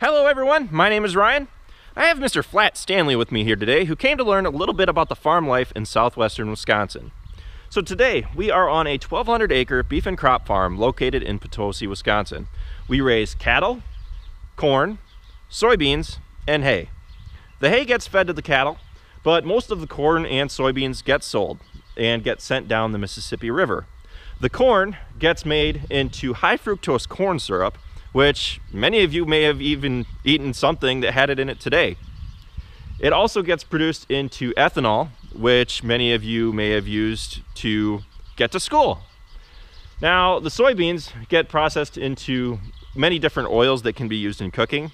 Hello everyone, my name is Ryan. I have Mr. Flat Stanley with me here today who came to learn a little bit about the farm life in southwestern Wisconsin. So today we are on a 1,200 acre beef and crop farm located in Potosi, Wisconsin. We raise cattle, corn, soybeans, and hay. The hay gets fed to the cattle, but most of the corn and soybeans get sold and get sent down the Mississippi River. The corn gets made into high fructose corn syrup, which many of you may have even eaten something that had it in it today. It also gets produced into ethanol, which many of you may have used to get to school. Now, the soybeans get processed into many different oils that can be used in cooking,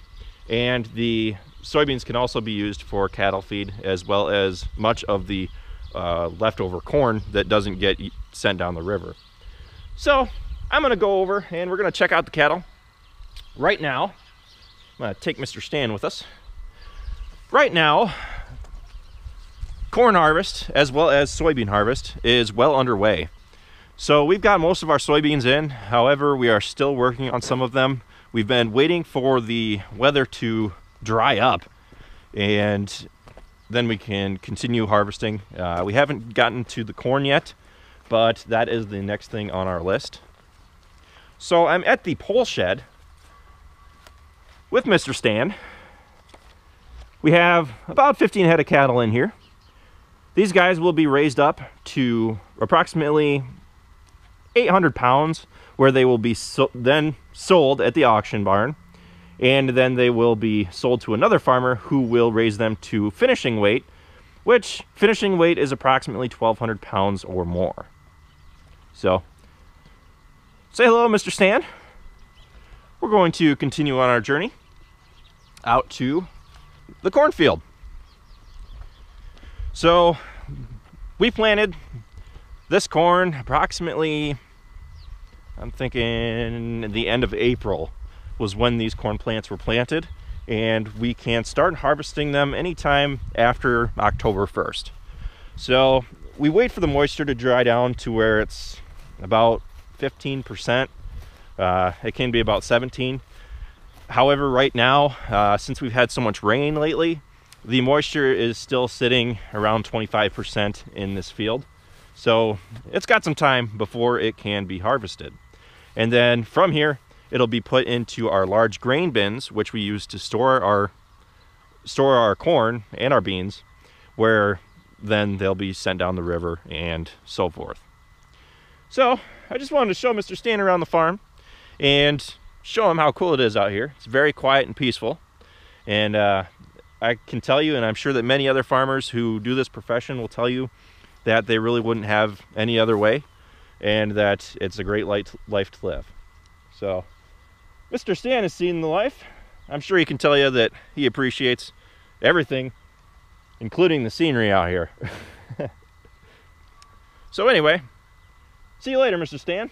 and the soybeans can also be used for cattle feed, as well as much of the leftover corn that doesn't get sent down the river. So I'm gonna go over and we're gonna check out the cattle. Right now, I'm gonna take Mr. Stan with us. Right now, corn harvest as well as soybean harvest is well underway. So we've got most of our soybeans in. However, we are still working on some of them. We've been waiting for the weather to dry up and then we can continue harvesting. We haven't gotten to the corn yet, but that is the next thing on our list. So I'm at the pole shed with Mr. Stan. We have about 15 head of cattle in here. These guys will be raised up to approximately 800 pounds, where they will be then sold at the auction barn, and then they will be sold to another farmer who will raise them to finishing weight, which finishing weight is approximately 1,200 pounds or more. So, say hello, Mr. Stan. We're going to continue on our journey out to the cornfield. So we planted this corn approximately, I'm thinking the end of April was when these corn plants were planted, and we can start harvesting them anytime after October 1st. So we wait for the moisture to dry down to where it's about 15%. It can be about 17%. However, right now, since we've had so much rain lately, the moisture is still sitting around 25% in this field. So it's got some time before it can be harvested. And then from here, it'll be put into our large grain bins, which we use to store our corn and our beans, where then they'll be sent down the river and so forth. So I just wanted to show Mr. Stan around the farm and show him how cool it is out here. It's very quiet and peaceful, and I can tell you, and I'm sure that many other farmers who do this profession will tell you, that they really wouldn't have any other way, and that it's a great life to live. So Mr. Stan has seen the life. I'm sure he can tell you that he appreciates everything, including the scenery out here. So anyway, see you later, Mr. Stan.